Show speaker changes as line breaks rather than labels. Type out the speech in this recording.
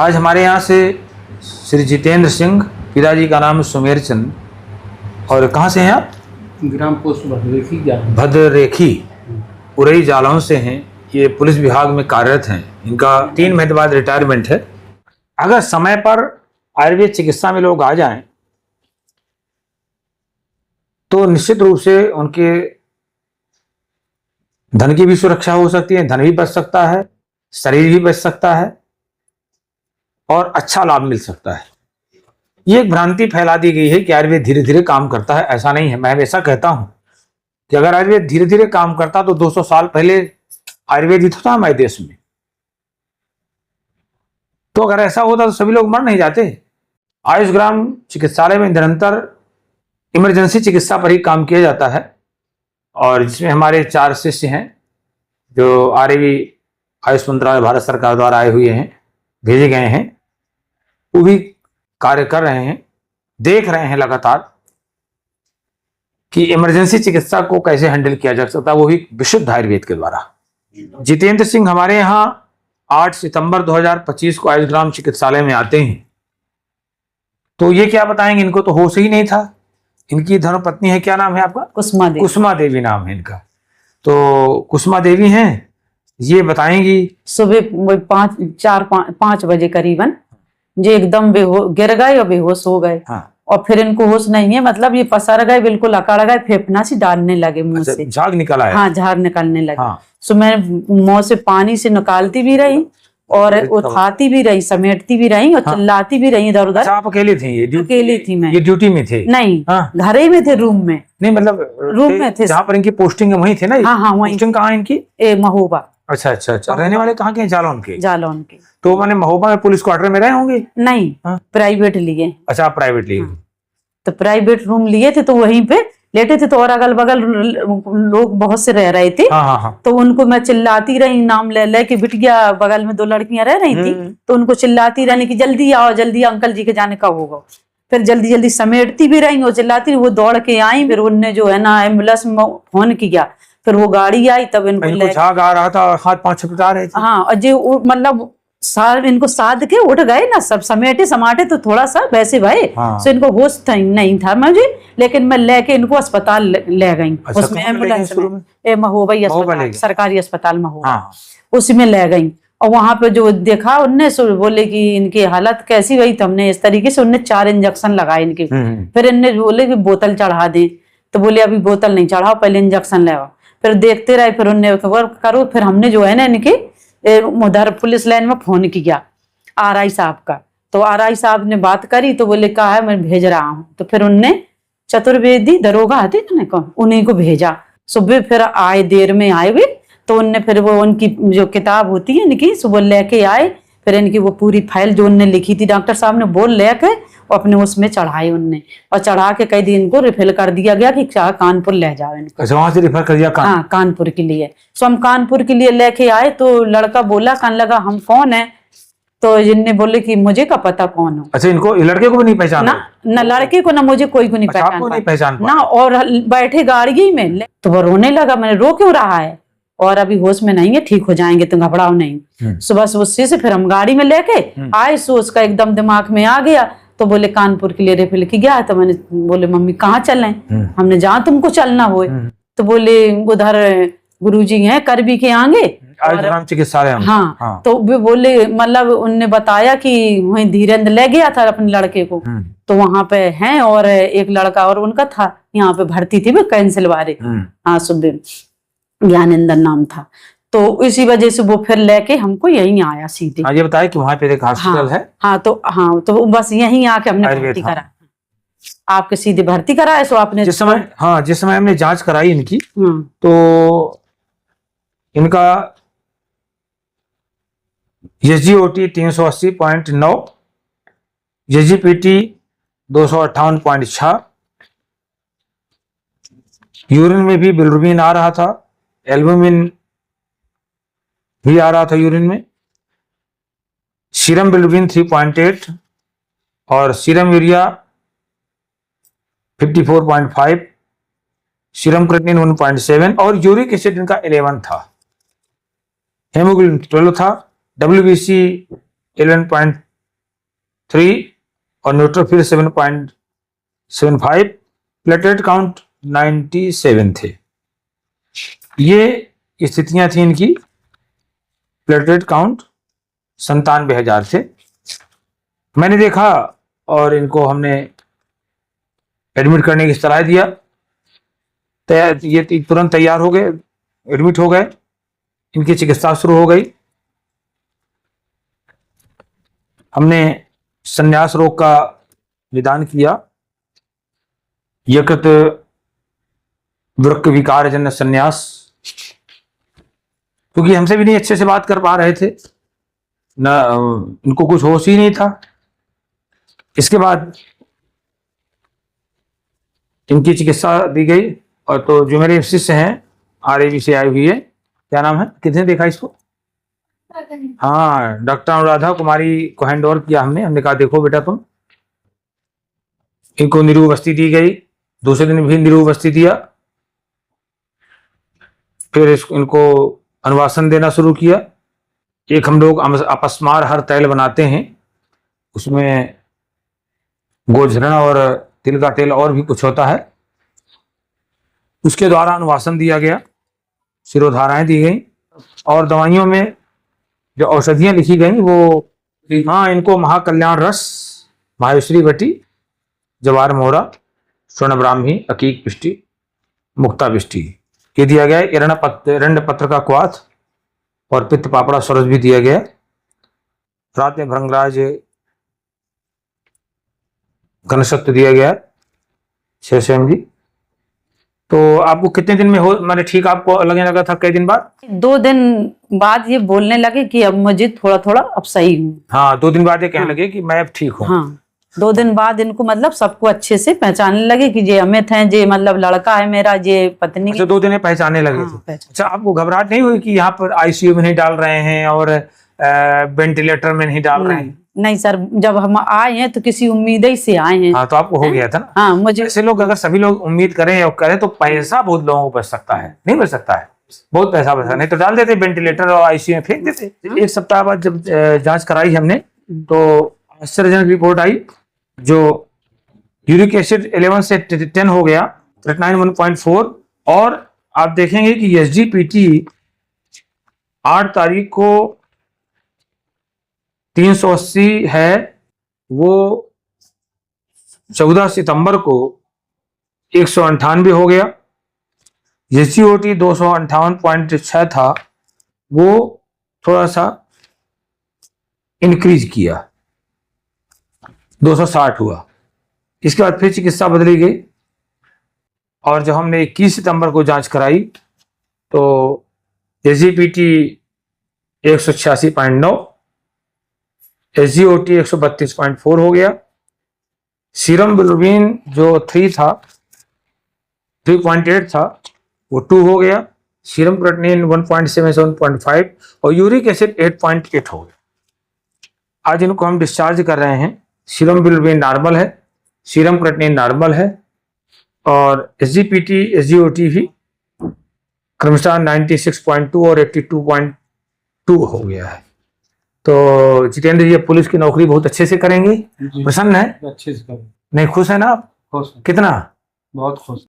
आज हमारे यहाँ से श्री जितेंद्र सिंह, पिताजी का नाम सुमेर चंद, और कहाँ से हैं आप?
ग्राम पोस्ट भद्ररेखी
भद्ररेखी उरई जालौन से हैं। ये पुलिस विभाग में कार्यरत हैं। इनका 3 महीने बाद रिटायरमेंट है। अगर समय पर आयुर्वेद चिकित्सा में लोग आ जाएं तो निश्चित रूप से उनके धन की भी सुरक्षा हो सकती है, धन भी बच सकता है, शरीर भी बच सकता है और अच्छा लाभ मिल सकता है। ये एक भ्रांति फैला दी गई है कि आयुर्वेद धीरे धीरे काम करता है। ऐसा नहीं है। मैं हमेशा कहता हूं कि अगर आयुर्वेद धीरे धीरे काम करता तो 200 साल पहले आयुर्वेद ही था हमारे देश में। तो अगर ऐसा होता तो सभी लोग मर नहीं जाते। आयुष ग्राम चिकित्सालय में निरंतर इमरजेंसी चिकित्सा पर ही काम किया जाता है, और जिसमें हमारे 4 शिष्य हैं जो आरवी आयुष मंत्रालय भारत सरकार द्वारा आए हुए हैं, भेजे गए हैं। वो भी कार्य कर रहे हैं, देख रहे हैं लगातार कि इमरजेंसी चिकित्सा को कैसे हैंडल किया जा सकता है, वो भी विशुद्ध आयुर्वेद के द्वारा। जितेंद्र सिंह हमारे यहाँ 8 सितंबर 2025 को आयुष ग्राम चिकित्सालय में आते हैं। तो ये क्या बताएंगे, इनको तो होश ही नहीं था। इनकी धर्मपत्नी है, क्या नाम है आपका? कुसुमा देवी नाम है इनका। तो कुसुमा देवी हैं, ये बताएंगी।
सुबह 5 बजे करीबन जो एकदम गिर गए और बेहोश हो गए।
हाँ।
और फिर इनको होश नहीं है, मतलब ये पसर गए, बिल्कुल अकड़ गए, फेफना सी डालने लगे मुंह से।
झाग निकला है।
हाँ, झाग निकलने लगे।
हाँ।
सो मैं मुंह से पानी से निकालती भी रही और उठाती भी रही, समेटती भी रही और चिल्लाती भी रही इधर उधर।
आप अकेली थी? ये
अकेली थी मैं।
ये ड्यूटी में थे?
नहीं,
हाँ।
घर ही में थे, रूम में।
नहीं मतलब
रूम में थे।
जहाँ पर इनकी पोस्टिंग है वहीं थे ना?
हाँ हाँ, वहीं।
पोस्टिंग कहाँ है इनकी?
महोबा।
अच्छा अच्छा अच्छा। रहने वाले कहाँ के हैं? जालौन के।
जालौन के।
तो मैंने महोबा में पुलिस क्वार्टर में रहे होंगे?
नहीं, प्राइवेट लिए।
अच्छा, आप प्राइवेट लिए?
तो प्राइवेट रूम लिए थे, तो वहीं पे लेटे थे। तो और अगल बगल लोग बहुत से रह रहे थे।
हाँ हाँ हाँ।
तो उनको मैं चिल्लाती रही, नाम ले ले के बिटिया, बगल में 2 लड़कियां रह रही थी, तो उनको चिल्लाती रहने की जल्दी आओ, जल्दी अंकल जी के जाने का होगा। फिर जल्दी जल्दी समेटती भी रही और चिल्लाती। वो दौड़ के आई, फिर उनने जो है ना एम्बुलेंस में फोन किया, फिर वो गाड़ी आई, तब इनको
झाग आ रहा था, हाथ पांव छपटा रहे थे।
हाँ, और जो मतलब इनको साध के उठ गए ना, सब समेटे समाटे, तो थोड़ा सा वैसे भाई।
हाँ।
तो इनको होश नहीं था मुझे, लेकिन मैं लेके इनको अस्पताल ले गई।
अच्छा,
उसमें एम्बुलेंस में महोबा अस्पताल, सरकारी अस्पताल महोबा।
हाँ।
उसमें ले गई। और वहां पे जो देखा उनने, बोले कि इनकी हालत कैसी हुई। तो हमने इस तरीके से उनने 4 इंजेक्शन लगाए इनके। फिर इनने बोले कि बोतल चढ़ा दे। तो बोले अभी बोतल नहीं चढ़ाओ, पहले इंजेक्शन ले आओ। फिर देखते रहे, फिर उनने करो। फिर हमने जो है ना इनके उधर पुलिस लाइन में फोन किया आरआई साहब का। तो आरआई साहब ने बात करी, तो बोले कहा है मैं भेज रहा हूँ। तो फिर उनने चतुर्वेदी दरोगा आते थे ना, उन्हीं को भेजा। सुबह फिर आए, देर में आए हुए। तो उनने फिर वो उनकी जो किताब होती है इनकी, सुबह लेके आए। फिर इनकी वो पूरी फाइल जो उनने लिखी थी डॉक्टर साहब ने, वो लेके अपने उसमें चढ़ाई उनने। और चढ़ा के कई दिन इनको रिफिल कर दिया गया कि कानपुर ले जाओ इनको।
अच्छा, वहां से रिफर कर दिया?
हाँ, कानपुर के लिए। सो हम कानपुर के लिए लेके आए। तो लड़का बोला, कहने लगा हम कौन है? तो जिनने बोले कि मुझे का पता कौन हो।
अच्छा, इनको लड़के को भी नहीं पहचाना?
ना लड़के को, ना मुझे, कोई को नहीं
पहचान
ना। और बैठे गाड़ी में, तो वो रोने लगा। मैंने रो क्यों रहा है? और अभी होश में नहीं है, ठीक हो जाएंगे, तुम घबराओ नहीं। सुबह उससे से फिर हम गाड़ी में लेके आए। सो उसका एकदम दिमाग में आ गया। तो बोले कानपुर के लिए रेफिल की गया। तो मैंने बोले मम्मी कहाँ चल रहे? हमने जहाँ तुमको चलना हो। तो बोले उधर गुरुजी हैं करबी के आगे
चिकित्सालय।
हाँ। तो वो बोले, मतलब उनने बताया कि वहीं धीरेन्द्र ले गया था अपने लड़के को। तो वहां पे हैं, और एक लड़का और उनका था यहाँ पे भर्ती थी वो कैंसिल वाले। हाँ, सुबह ज्ञानेंद्र नाम था। तो इसी वजह से वो फिर लेके हमको यहीं आया सीधे।
हाँ, ये बताया कि वहां पे एक हॉस्पिटल है।
हाँ, तो बस यहीं आके हमने भर्ती करा। आपके सीधे भर्ती कराया। सो आपने
जिस समय हमने जांच कराई इनकी, तो इनका एसजीओटी 380.9, एसजीपीटी 258.6, यूरिन में भी बिलिरुबिन आ रहा था, एल्बुमिन भी आ रहा था यूरिन में, सीरम बिलिरुबिन 3.8 और सीरम यूरिया 54.5, सीरम क्रेटिनिन 1.7 और यूरिक एसिड इनका 11 था। हेमोग्लोबिन 12 था, WBC 11.2 3 और न्यूट्रोफिल 7.75, प्लेटलेट काउंट 97 थे। ये स्थितियां थी इनकी। प्लेटलेट काउंट 97,000 थे। मैंने देखा और इनको हमने एडमिट करने की सलाह दिया। ये तुरंत तैयार हो गए, एडमिट हो गए, इनकी चिकित्सा शुरू हो गई। हमने संन्यास रोग का निदान किया। यकृत वृक्क विकार जन्य संन्यास, क्योंकि हमसे भी नहीं अच्छे से बात कर पा रहे थे, ना इनको कुछ होश ही नहीं था। इसके बाद इनकी चिकित्सा दी गई। और तो जो मेरे शिष्य हैं RAB से आई हुई है, क्या नाम है, किसने देखा इसको? हाँ, डॉक्टर अनुराधा कुमारी को हैंड ओवर किया हमने कहा देखो बेटा तुम। इनको निरूबस्ती दी गई, दूसरे दिन भी निरूबस्ती दिया। फिर इनको अनुवासन देना शुरू किया। एक हम लोग अपस्मार हर तैल बनाते हैं, उसमें गोझरण और तिल का तेल और भी कुछ होता है, उसके द्वारा अनुवासन दिया गया, शिरोधाराएं दी गई। और दवाइयों में जो औषधियां लिखी गई वो, हाँ, इनको महाकल्याण रस, माहेश्वरी बटी, जवार मोहरा, स्वर्ण ब्राह्मी, अकीक पिष्टि, मुक्ता पिष्टि, ये दिया गया। एरंड पत्र का क्वाथ और पित्त पापड़ा सरस भी दिया गया। रात में भृंगराज घनसत्व दिया गया 600 mg। तो आपको कितने दिन में हो, मैंने ठीक आपको लगने लगा था? कई दिन बाद?
2 दिन बाद ये बोलने लगे कि अब मुझे थोड़ा थोड़ा अब सही हूँ।
हाँ, 2 दिन बाद ये कहने लगे कि मैं अब ठीक हूँ।
हाँ, 2 दिन बाद इनको मतलब सबको अच्छे से पहचानने लगे कि ये अमित है, ये मतलब लड़का है मेरा, ये पत्नी।
अच्छा, 2 दिन में पहचानने लगे थे। अच्छा, आपको घबराहट नहीं हुई कि यहाँ पर ICU में नहीं डाल रहे हैं और वेंटिलेटर में नहीं डाल रहे हैं?
नहीं सर, जब हम आए हैं तो किसी उम्मीद ही से आए हैं।
हाँ, तो आपको हो गया था ना।
हाँ, मुझे
ऐसे लोग अगर सभी लोग उम्मीद करें और करें तो पैसा बहुत लोगों को बच सकता है। नहीं बच सकता है, बहुत पैसा बच सकता है। नहीं तो डाल देते वेंटिलेटर और ICU में फेंक देते। 1 सप्ताह बाद जब जांच कराई हमने तो आश्चर्यजनक रिपोर्ट आई। जो यूरिक एसिड 11 से 10 हो गया, क्रिएटिनिन 1.4। और आप देखेंगे कि SGPT 8 तारीख को 380 है, वो 14 सितंबर को 198 हो गया। SGOT 258.6 था, वो थोड़ा सा इंक्रीज किया, 260 हुआ। इसके बाद फिर चिकित्सा बदली गई और जब हमने 21 सितंबर को जांच कराई तो SGPT 186.9, SGOT 132.4 हो गया। सीरम बिलिरुबिन जो 3.8 था वो 2 हो गया। सीरम क्रिएटिनिन 1.77.5 और यूरिक एसिड 8.8 हो गया। आज इनको हम डिस्चार्ज कर रहे हैं। सीरम बिलिरुबिन नॉर्मल है, सीरम क्रिएटिनिन नॉर्मल है और SGPT SGOT भी क्रमशः 96.2 और 82.2 हो गया है। तो जितेंद्र जी पुलिस की नौकरी बहुत अच्छे से करेंगे, प्रसन्न है?
अच्छे से करें।
नहीं, खुश है ना आप?
खुश,
कितना?
बहुत खुश।